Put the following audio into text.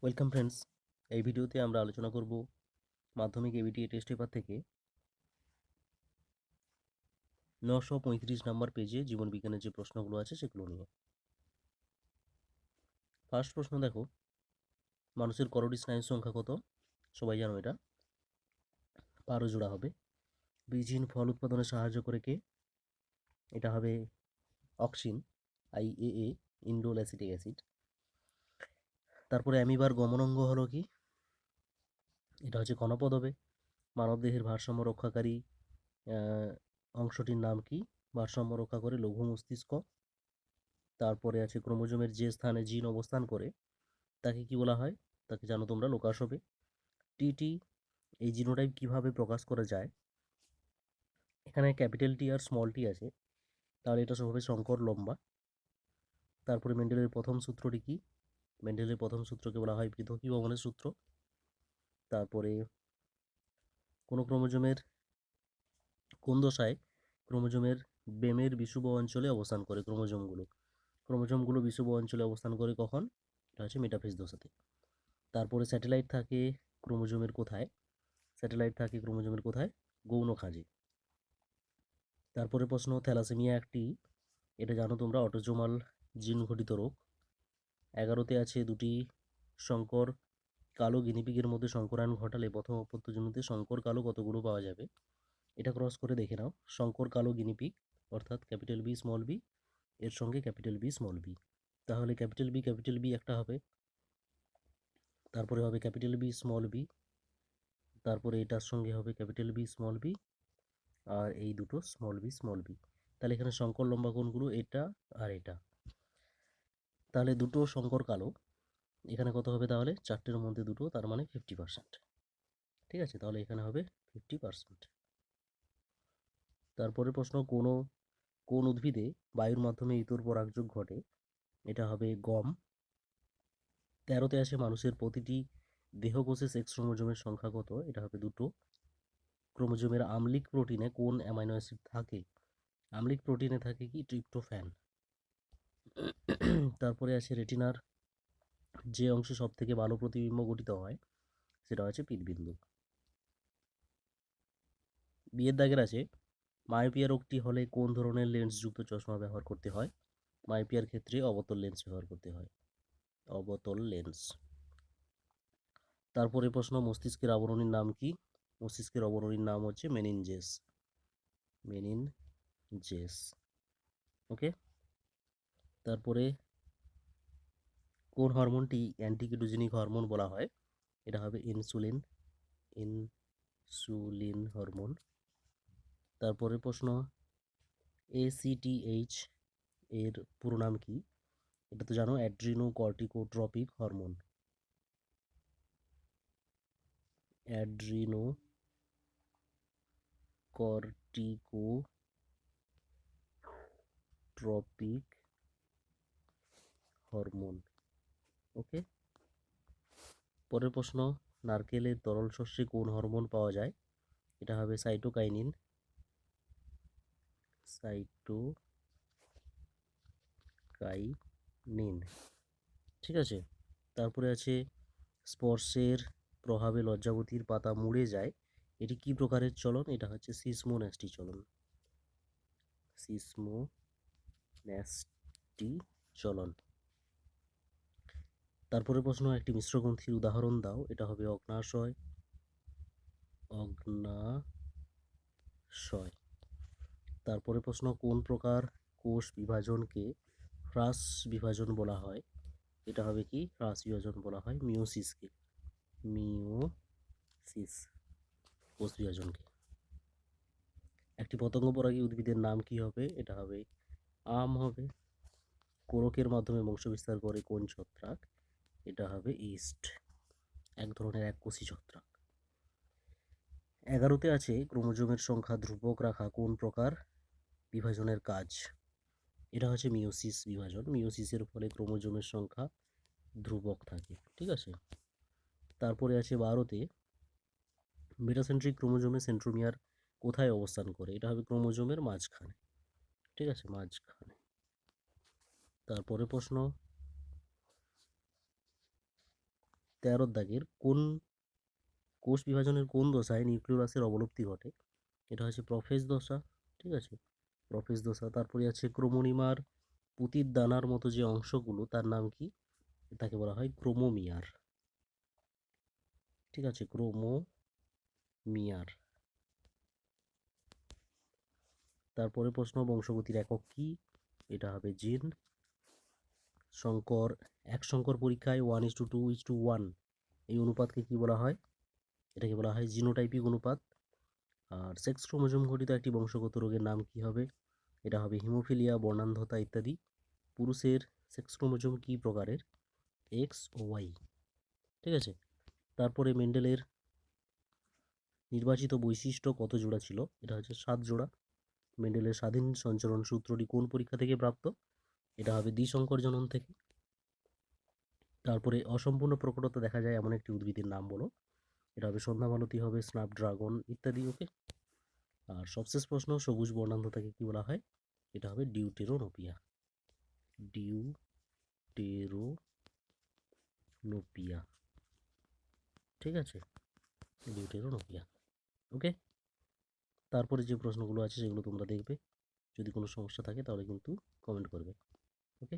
Welcome friends. এই ভিডিওতে আমরা আলোচনা করব মাধ্যমিক এবিটিএ টেস্ট পেপার থেকে 935 নম্বর পেজে জীবন বিজ্ঞানের যে প্রশ্নগুলো আছে সেগুলো নিয়ে। ফার্স্ট প্রশ্ন দেখো, মানুষের করোরি স্নায়ুর সংখ্যা কত? সবাই জানো এটা 12 জোড়া হবে। বীজহীন ফল উৎপাদনে সাহায্য করে কে? এটা হবে auxin, IAA, indole acetic acid. তারপরে অ্যামিবার গমনাঙ্গ হলো কি? এটা হচ্ছে গণপদ হবে। মানবদেহের ভারসাম্য রক্ষাকারী অংশটির নাম কি? ভারসাম্য রক্ষা করে লঘু মস্তিষ্ক। তারপরে আছে ক্রোমোজোমের যে স্থানে জিন অবস্থান করে তাকে কি বলা হয়? তাকে জানো তোমরা, লোকাস হবে। টিটি, এই জিনোটাইপ কিভাবে প্রকাশ করা যায়? এখানে ক্যাপিটাল টি আর স্মল টি আছে, তাহলে এটা সব হবে সংকর লম্বা। তারপরে মেন্ডেলের প্রথম সূত্রটি কি? মেন্ডেলের প্রথম সূত্রকে বলা হয় পৃথকীভবনের সূত্র। তারপরে কোনো ক্রোমোজোমের কোন দশায় ক্রোমোজোমের বেমের বিষুব অঞ্চলে অবস্থান করে? ক্রোমোজোমগুলো বিষুব অঞ্চলে অবস্থান করে কখন? এটা হচ্ছে মেটাফেজ দশাতে। তারপরে স্যাটেলাইট থাকে ক্রোমোজোমের কোথায়? স্যাটেলাইট থাকে ক্রোমোজোমের কোথায়? গৌণ খাঁজে। তারপরে প্রশ্ন, থ্যালাসেমিয়া একটি, এটা জানো তোমরা, অটোজোমাল জিন ঘটিত রোগ। 11তে আছে দুটি শঙ্কর কালো গিনিপিগের মধ্যে শঙ্করায়ন ঘটালে প্রথম অপত্যজনীতে শঙ্কর কালো কতগুলো পাওয়া যাবে? এটা ক্রস করে দেখে নাও। শঙ্কর কালো গিনিপিগ অর্থাৎ ক্যাপিটাল বি স্মল বি এর সঙ্গে ক্যাপিটাল বি স্মল বি, তাহলে ক্যাপিটাল বি একটা হবে। তারপরে হবে ক্যাপিটাল বি স্মল বি, তারপরে এটার সঙ্গে হবে ক্যাপিটাল বি স্মল বি, আর এই দুটো স্মল বি। তাহলে এখানে শঙ্কর লম্বা কোনগুলো? এটা আর এটা। তাহলে দুটো শঙ্কর কালো, এখানে কত হবে? তাহলে চারটের মধ্যে দুটো, তার মানে 50%। ঠিক আছে, তাহলে এখানে হবে 50%। তারপরে প্রশ্ন, কোন উদ্ভিদে বায়ুর মাধ্যমে ইতর পরাগযোগ ঘটে? এটা হবে গম। 13তে আসে মানুষের প্রতিটি দেহকোষে সেক্স ক্রোমোজোমের সংখ্যা কত? এটা হবে দুটো। ক্রোমোজোমের আম্লিক প্রোটিনে কোন অ্যামাইনো অ্যাসিড থাকে? আম্লিক প্রোটিনে থাকে কি? ট্রিপ্টোফ্যান। তারপরে আছে রেটিনার যে অংশে সব থেকে ভালো প্রতিবিম্ব গঠিত হয় সেটা হচ্ছে পিতবিন্দু। বিয়ের দাগের আছে, মায়োপিয়া রোগটি হলে কোন ধরনের লেন্সযুক্ত চশমা ব্যবহার করতে হয়? মায়োপিয়ার ক্ষেত্রে অবতল লেন্স ব্যবহার করতে হয়, অবতল লেন্স। তারপরে প্রশ্ন, মস্তিষ্কের আবরণীর নাম কি? মস্তিষ্কের আবরণীর নাম হচ্ছে মেনিনজেস। ওকে। তারপরে কোন হরমোনটি অ্যান্টিকিটোজেনিক হরমোন বলা হয়? এটা হবে ইনসুলিন হরমোন। তারপরে প্রশ্ন, ACTH এর পুরো নাম কি? এটা তো জানো, adreno corticotropic hormone. Adreno corticotropic hormone. Okay. পরের প্রশ্ন, নারকেলের তরল শস্যে কোন হরমোন পাওয়া যায়? এটা হবে সাইটোকাইনিন। ঠিক আছে। তারপরে আছে স্পর্শের প্রভাবে লজ্জাবতীর পাতা মুড়ে যায়, এটি কি প্রকারের চলন? এটা হচ্ছে সিসমোন্যাস্টি চলন। তারপরে প্রশ্ন, একটি মিশ্র গ্রন্থির উদাহরণ দাও। এটা হবে অগ্নাশয়। তারপরে প্রশ্ন, কোন প্রকার কোষ বিভাজনকে হ্রাস বিভাজন বলা হয়? এটা হবে কি? হ্রাস বিভাজন বলা হয় মিওসিসকে। মিওসিস কোষ বিভাজনকে। একটি পতঙ্গ পরাগী উদ্ভিদের নাম কি হবে? এটা হবে আম হবে। কোরকের মাধ্যমে বংশবিস্তার করে কোন ছত্রাক? এটা হবে ইস্ট, এক ধরনের এককোষী ছত্রাক। 11তে আছে ক্রোমোজোমের সংখ্যা ধ্রুবক রাখা কোন প্রকার বিভাজনের কাজ? এটা হচ্ছে মিওসিস বিভাজন। মিওসিসের ফলে ক্রোমোজোমের সংখ্যা ধ্রুবক থাকে। ঠিক আছে। তারপরে আছে 12তে, মেটাসেন্ট্রিক ক্রোমোজোমে সেন্ট্রোমিয়ার কোথায় অবস্থান করে? এটা হবে ক্রোমোজোমের মাঝখানে। ঠিক আছে, মাঝখানে। তারপরে প্রশ্ন, 13 দাগের কোন কোষ বিভাজনের কোন দশায় নিউক্লিয়াসের অবলুপ্তি ঘটে? এটা হচ্ছে প্রোফেজ দশা। ঠিক আছে, প্রোফেজ দশা। তারপরে আছে ক্রোমোনিমার পুতির দানার মতো যে অংশগুলো তার নাম কি? তাকে বলা হয় ক্রোমোমিয়ার। ঠিক আছে, ক্রোমোমিয়ার। তারপরে প্রশ্ন, বংশগতির একক কি? এটা হবে জিন। এক সংকর পরীক্ষায় 1:2:1 এই অনুপাতকে কি বলা হয়? এটাকে বলা হয় জিনোটাইপিক অনুপাত। আর সেক্স ক্রোমোজোম ঘটিত একটি বংশগত রোগের নাম কি হবে? এটা হবে হিমোফিলিয়া, বর্ণান্ধতা ইত্যাদি। পুরুষের সেক্স ক্রোমোজোম কি প্রকারের? এক্স ও ওয়াই। ঠিক আছে, তারপরে মেন্ডেলের নির্বাচিত বৈশিষ্ট্য কত জোড়া ছিল? এটা হচ্ছে 7 জোড়া। মেন্ডেলের স্বাধীন সঞ্চরণ সূত্রটি কোন পরীক্ষা থেকে প্রাপ্ত? এটা হবে দ্বিসংকর জনন থেকে। তারপরে অসম্পূর্ণ প্রকটতা দেখা যায় এমন একটি উদ্ভিদের নাম বলো। এটা হবে সন্ধ্যামালতী, হবে স্ন্যাপড্রাগন ইত্যাদি। ওকে। আর সবশেষ প্রশ্ন, সবুজ বর্ণান্ধতাকে কি বলা হয়? এটা হবে ডিউটেরোনোপিয়া। ডিউটেরোনোপিয়া। ঠিক আছে, ডিউটেরোনোপিয়া। ওকে। তারপরে যে প্রশ্নগুলো আছে সেগুলো তোমরা দেখবে। যদি কোনো সমস্যা থাকে তাহলে কিন্তু কমেন্ট করবে। ওকে।